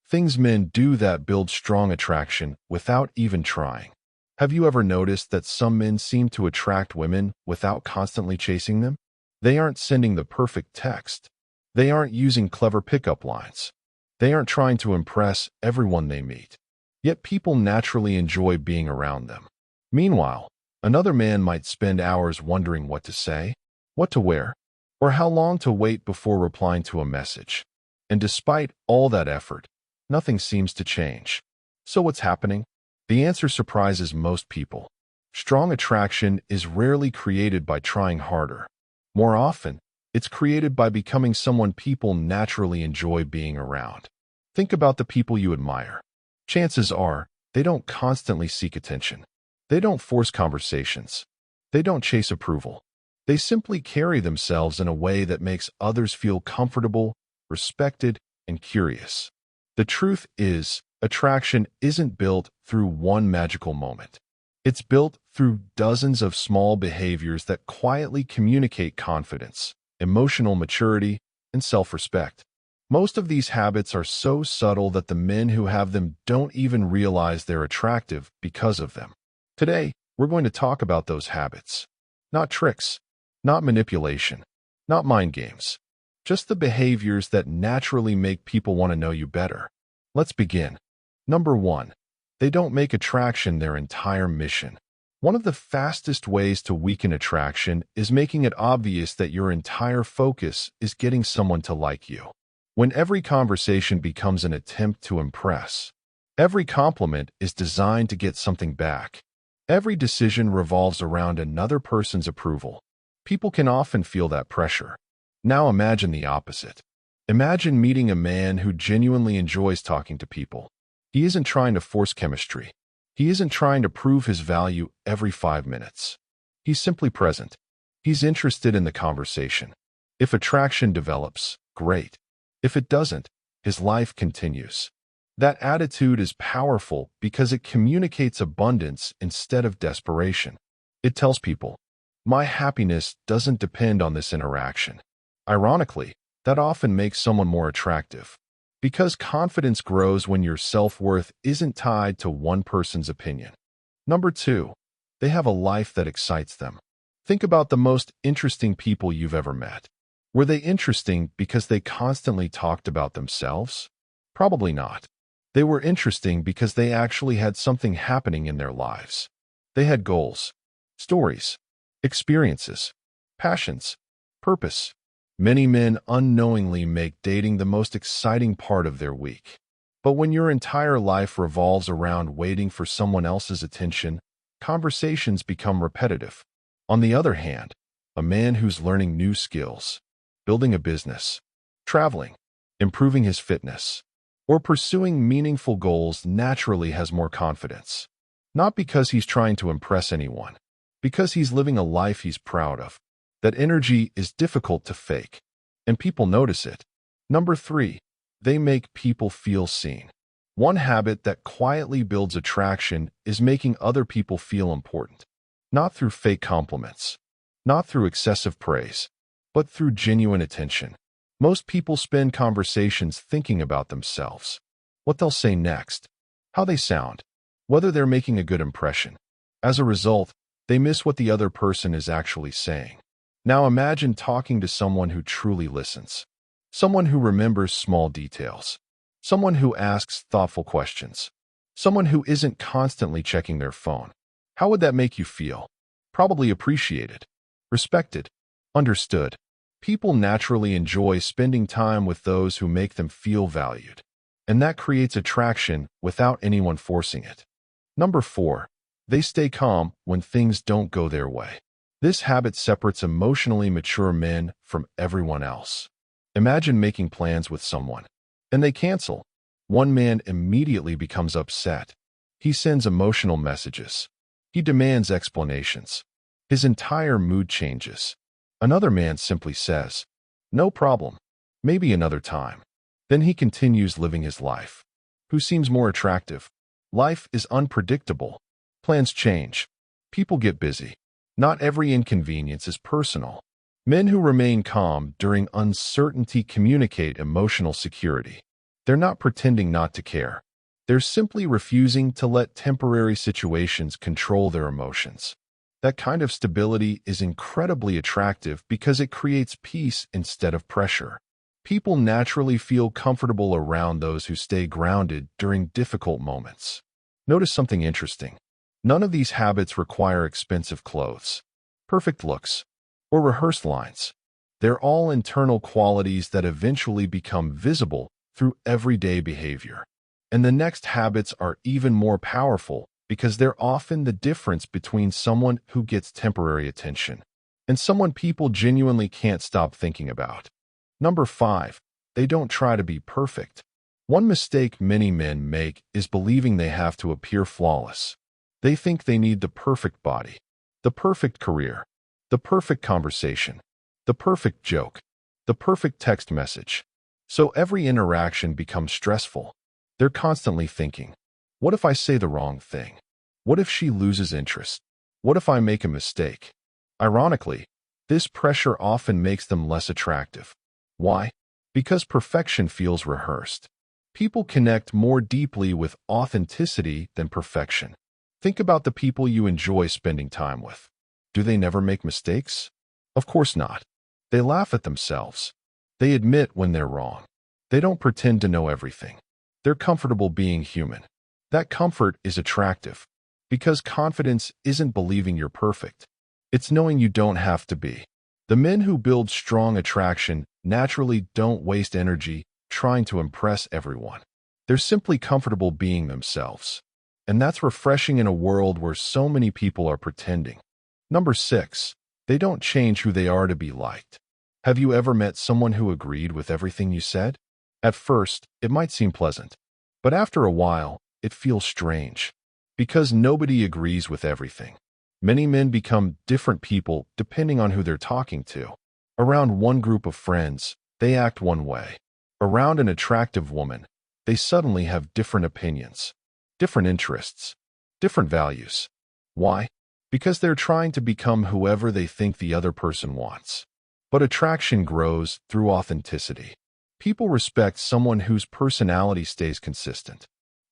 Things men do that build strong attraction without even trying. Have you ever noticed that some men seem to attract women without constantly chasing them? They aren't sending the perfect text. They aren't using clever pickup lines. They aren't trying to impress everyone they meet. Yet people naturally enjoy being around them. Meanwhile, another man might spend hours wondering what to say, what to wear, or how long to wait before replying to a message. And despite all that effort, nothing seems to change. So what's happening? The answer surprises most people. Strong attraction is rarely created by trying harder. More often, it's created by becoming someone people naturally enjoy being around. Think about the people you admire. Chances are, they don't constantly seek attention. They don't force conversations. They don't chase approval. They simply carry themselves in a way that makes others feel comfortable, respected, and curious. The truth is, attraction isn't built through one magical moment. It's built through dozens of small behaviors that quietly communicate confidence, emotional maturity, and self-respect. Most of these habits are so subtle that the men who have them don't even realize they're attractive because of them. Today, we're going to talk about those habits. Not tricks, not manipulation, not mind games. Just the behaviors that naturally make people want to know you better. Let's begin. Number 1. They don't make attraction their entire mission. One of the fastest ways to weaken attraction is making it obvious that your entire focus is getting someone to like you. When every conversation becomes an attempt to impress, every compliment is designed to get something back, every decision revolves around another person's approval, people can often feel that pressure. Now imagine the opposite. Imagine meeting a man who genuinely enjoys talking to people. He isn't trying to force chemistry. He isn't trying to prove his value every 5 minutes. He's simply present. He's interested in the conversation. If attraction develops, great. If it doesn't, his life continues. That attitude is powerful because it communicates abundance instead of desperation. It tells people, my happiness doesn't depend on this interaction. Ironically, that often makes someone more attractive. Because confidence grows when your self-worth isn't tied to one person's opinion. Number 2, they have a life that excites them. Think about the most interesting people you've ever met. Were they interesting because they constantly talked about themselves? Probably not. They were interesting because they actually had something happening in their lives. They had goals, stories, experiences, passions, purpose. Many men unknowingly make dating the most exciting part of their week. But when your entire life revolves around waiting for someone else's attention, conversations become repetitive. On the other hand, a man who's learning new skills, building a business, traveling, improving his fitness, or pursuing meaningful goals naturally has more confidence. Not because he's trying to impress anyone, because he's living a life he's proud of. That energy is difficult to fake, and people notice it. Number 3, they make people feel seen. One habit that quietly builds attraction is making other people feel important. Not through fake compliments, not through excessive praise, but through genuine attention. Most people spend conversations thinking about themselves, what they'll say next, how they sound, whether they're making a good impression. As a result, they miss what the other person is actually saying. Now imagine talking to someone who truly listens, someone who remembers small details, someone who asks thoughtful questions, someone who isn't constantly checking their phone. How would that make you feel? Probably appreciated, respected, understood. People naturally enjoy spending time with those who make them feel valued, and that creates attraction without anyone forcing it. Number 4, they stay calm when things don't go their way. This habit separates emotionally mature men from everyone else. Imagine making plans with someone, and they cancel. One man immediately becomes upset. He sends emotional messages. He demands explanations. His entire mood changes. Another man simply says, no problem, maybe another time. Then he continues living his life. Who seems more attractive? Life is unpredictable. Plans change. People get busy. Not every inconvenience is personal. Men who remain calm during uncertainty communicate emotional security. They're not pretending not to care. They're simply refusing to let temporary situations control their emotions. That kind of stability is incredibly attractive because it creates peace instead of pressure. People naturally feel comfortable around those who stay grounded during difficult moments. Notice something interesting. None of these habits require expensive clothes, perfect looks, or rehearsed lines. They're all internal qualities that eventually become visible through everyday behavior. And the next habits are even more powerful because they're often the difference between someone who gets temporary attention and someone people genuinely can't stop thinking about. Number 5, they don't try to be perfect. One mistake many men make is believing they have to appear flawless. They think they need the perfect body, the perfect career, the perfect conversation, the perfect joke, the perfect text message. So every interaction becomes stressful. They're constantly thinking, what if I say the wrong thing? What if she loses interest? What if I make a mistake? Ironically, this pressure often makes them less attractive. Why? Because perfection feels rehearsed. People connect more deeply with authenticity than perfection. Think about the people you enjoy spending time with. Do they never make mistakes? Of course not. They laugh at themselves. They admit when they're wrong. They don't pretend to know everything. They're comfortable being human. That comfort is attractive because confidence isn't believing you're perfect. It's knowing you don't have to be. The men who build strong attraction naturally don't waste energy trying to impress everyone. They're simply comfortable being themselves. And that's refreshing in a world where so many people are pretending. Number 6, they don't change who they are to be liked. Have you ever met someone who agreed with everything you said? At first, it might seem pleasant, but after a while, it feels strange. Because nobody agrees with everything. Many men become different people depending on who they're talking to. Around one group of friends, they act one way. Around an attractive woman, they suddenly have different opinions, different interests, different values. Why? Because they're trying to become whoever they think the other person wants. But attraction grows through authenticity. People respect someone whose personality stays consistent.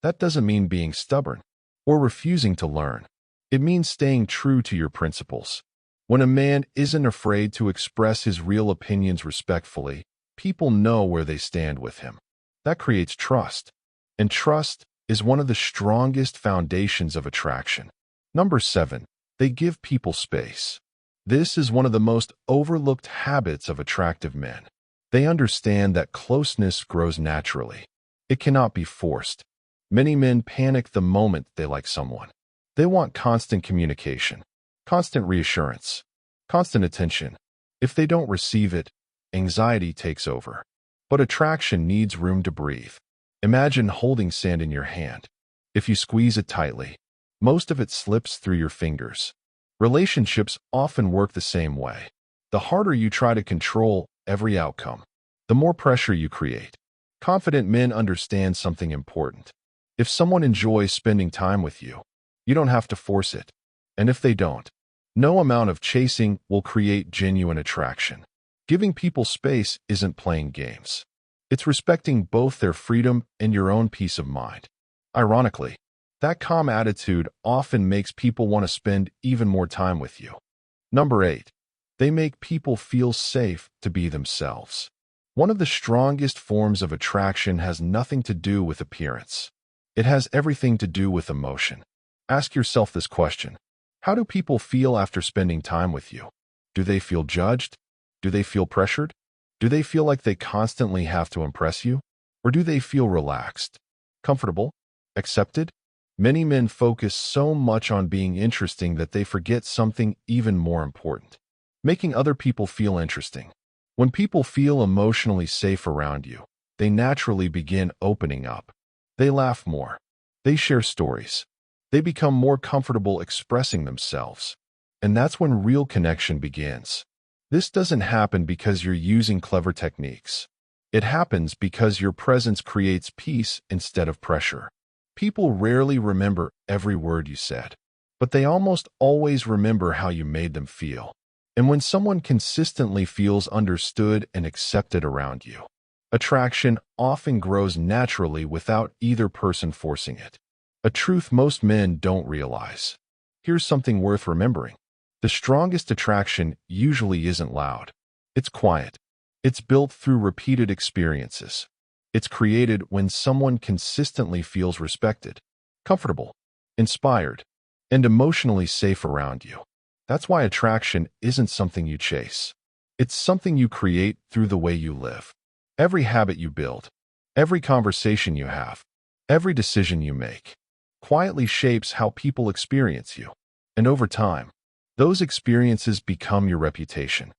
That doesn't mean being stubborn or refusing to learn. It means staying true to your principles. When a man isn't afraid to express his real opinions respectfully, people know where they stand with him. That creates trust. And trust is one of the strongest foundations of attraction. Number 7, they give people space. This is one of the most overlooked habits of attractive men. They understand that closeness grows naturally. It cannot be forced. Many men panic the moment they like someone. They want constant communication, constant reassurance, constant attention. If they don't receive it, anxiety takes over. But attraction needs room to breathe. Imagine holding sand in your hand. If you squeeze it tightly, most of it slips through your fingers. Relationships often work the same way. The harder you try to control every outcome, the more pressure you create. Confident men understand something important. If someone enjoys spending time with you, you don't have to force it. And if they don't, no amount of chasing will create genuine attraction. Giving people space isn't playing games. It's respecting both their freedom and your own peace of mind. Ironically, that calm attitude often makes people want to spend even more time with you. Number 8, they make people feel safe to be themselves. One of the strongest forms of attraction has nothing to do with appearance. It has everything to do with emotion. Ask yourself this question. How do people feel after spending time with you? Do they feel judged? Do they feel pressured? Do they feel like they constantly have to impress you? Or do they feel relaxed, comfortable, accepted? Many men focus so much on being interesting that they forget something even more important: making other people feel interesting. When people feel emotionally safe around you, they naturally begin opening up. They laugh more. They share stories. They become more comfortable expressing themselves. And that's when real connection begins. This doesn't happen because you're using clever techniques. It happens because your presence creates peace instead of pressure. People rarely remember every word you said, but they almost always remember how you made them feel. And when someone consistently feels understood and accepted around you, Attraction often grows naturally without either person forcing it. A truth most men don't realize. Here's something worth remembering. The strongest attraction usually isn't loud. It's quiet. It's built through repeated experiences. It's created when someone consistently feels respected, comfortable, inspired, and emotionally safe around you. That's why attraction isn't something you chase. It's something you create through the way you live. Every habit you build, every conversation you have, every decision you make, quietly shapes how people experience you. And over time, those experiences become your reputation.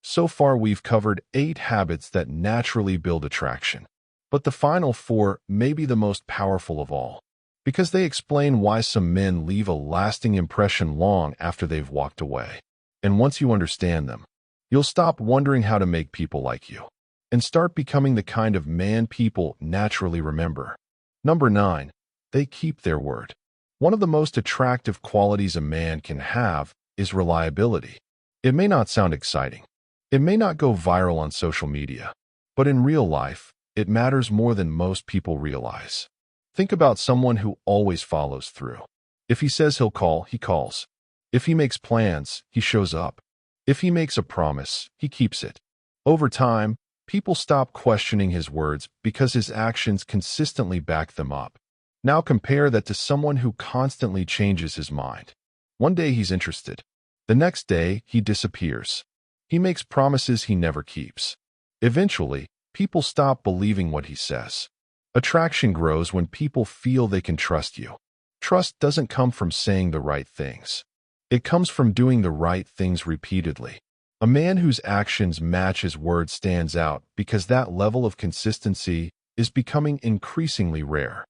So far, we've covered 8 habits that naturally build attraction. But the final 4 may be the most powerful of all, because they explain why some men leave a lasting impression long after they've walked away. And once you understand them, you'll stop wondering how to make people like you, and start becoming the kind of man people naturally remember. Number 9. They keep their word. One of the most attractive qualities a man can have is reliability. It may not sound exciting. It may not go viral on social media, but in real life, it matters more than most people realize. Think about someone who always follows through. If he says he'll call, he calls. If he makes plans, he shows up. If he makes a promise, he keeps it. Over time, people stop questioning his words because his actions consistently back them up. Now compare that to someone who constantly changes his mind. One day he's interested. The next day, he disappears. He makes promises he never keeps. Eventually, people stop believing what he says. Attraction grows when people feel they can trust you. Trust doesn't come from saying the right things. It comes from doing the right things repeatedly. A man whose actions match his words stands out because that level of consistency is becoming increasingly rare.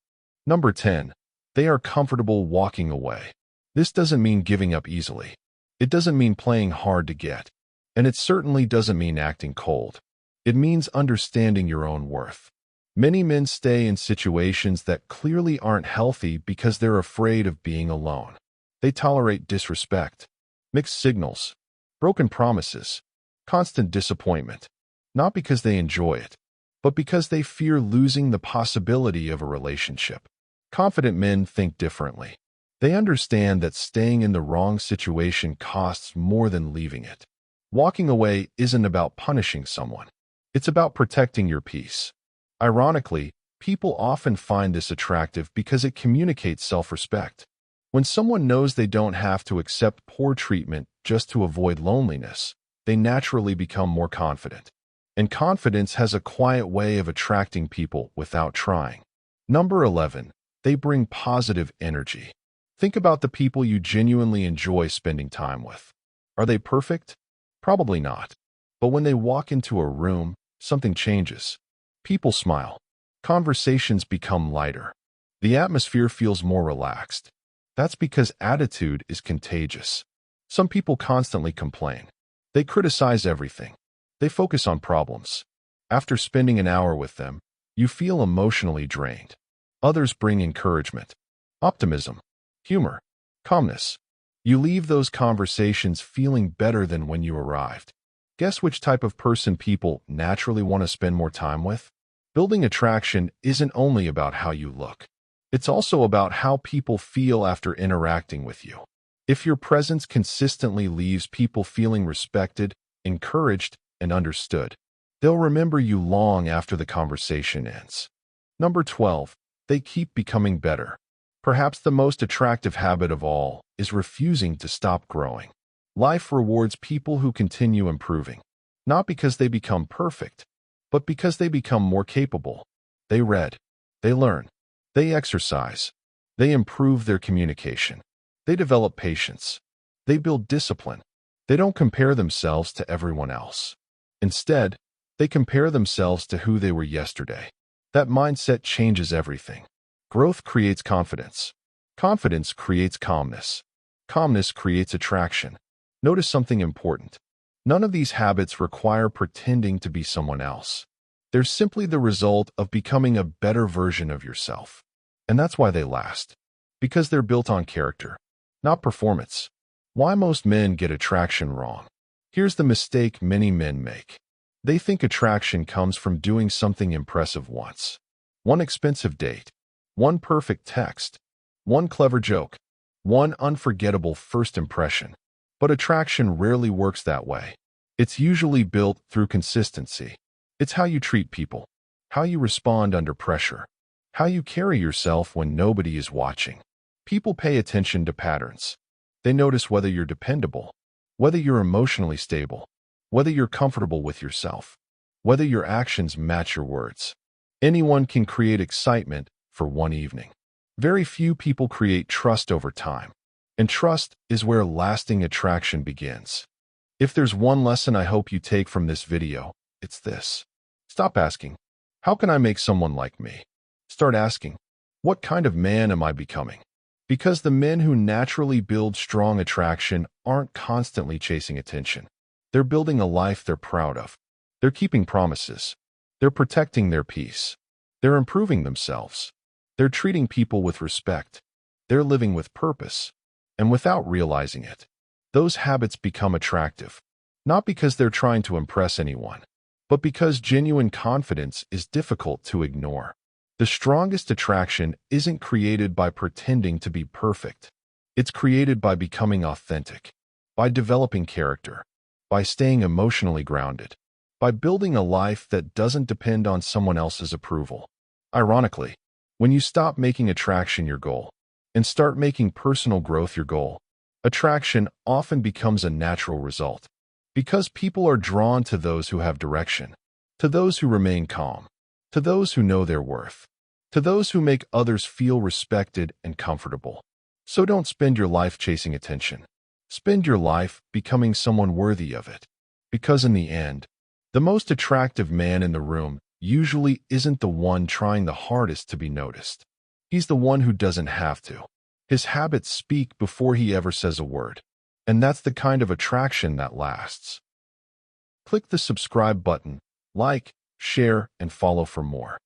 Number 10. They are comfortable walking away. This doesn't mean giving up easily. It doesn't mean playing hard to get. And it certainly doesn't mean acting cold. It means understanding your own worth. Many men stay in situations that clearly aren't healthy because they're afraid of being alone. They tolerate disrespect, mixed signals, broken promises, constant disappointment, not because they enjoy it, but because they fear losing the possibility of a relationship. Confident men think differently. They understand that staying in the wrong situation costs more than leaving it. Walking away isn't about punishing someone. It's about protecting your peace. Ironically, people often find this attractive because it communicates self-respect. When someone knows they don't have to accept poor treatment just to avoid loneliness, they naturally become more confident. And confidence has a quiet way of attracting people without trying. Number 11. They bring positive energy. Think about the people you genuinely enjoy spending time with. Are they perfect? Probably not. But when they walk into a room, something changes. People smile. Conversations become lighter. The atmosphere feels more relaxed. That's because attitude is contagious. Some people constantly complain. They criticize everything. They focus on problems. After spending an hour with them, you feel emotionally drained. Others bring encouragement, optimism, humor, calmness. You leave those conversations feeling better than when you arrived. Guess which type of person people naturally want to spend more time with? Building attraction isn't only about how you look. It's also about how people feel after interacting with you. If your presence consistently leaves people feeling respected, encouraged, and understood, they'll remember you long after the conversation ends. Number 12. They keep becoming better. Perhaps the most attractive habit of all is refusing to stop growing. Life rewards people who continue improving, not because they become perfect, but because they become more capable. They read, they learn, they exercise, they improve their communication, they develop patience, they build discipline. They don't compare themselves to everyone else. Instead, they compare themselves to who they were yesterday. That mindset changes everything. Growth creates confidence. Confidence creates calmness. Calmness creates attraction. Notice something important. None of these habits require pretending to be someone else. They're simply the result of becoming a better version of yourself. And that's why they last. Because they're built on character, not performance. Why most men get attraction wrong. Here's the mistake many men make. They think attraction comes from doing something impressive once. One expensive date, one perfect text, one clever joke, one unforgettable first impression. But attraction rarely works that way. It's usually built through consistency. It's how you treat people, how you respond under pressure, how you carry yourself when nobody is watching. People pay attention to patterns. They notice whether you're dependable, whether you're emotionally stable, whether you're comfortable with yourself, whether your actions match your words. Anyone can create excitement for one evening. Very few people create trust over time, and trust is where lasting attraction begins. If there's one lesson I hope you take from this video, it's this. Stop asking, how can I make someone like me? Start asking, what kind of man am I becoming? Because the men who naturally build strong attraction aren't constantly chasing attention. They're building a life they're proud of. They're keeping promises. They're protecting their peace. They're improving themselves. They're treating people with respect. They're living with purpose. And without realizing it, those habits become attractive, not because they're trying to impress anyone, but because genuine confidence is difficult to ignore. The strongest attraction isn't created by pretending to be perfect. It's created by becoming authentic, by developing character, by staying emotionally grounded, by building a life that doesn't depend on someone else's approval. Ironically, when you stop making attraction your goal and start making personal growth your goal, attraction often becomes a natural result, because people are drawn to those who have direction, to those who remain calm, to those who know their worth, to those who make others feel respected and comfortable. So don't spend your life chasing attention. Spend your life becoming someone worthy of it. Because in the end, the most attractive man in the room usually isn't the one trying the hardest to be noticed. He's the one who doesn't have to. His habits speak before he ever says a word. And that's the kind of attraction that lasts. Click the subscribe button, like, share, and follow for more.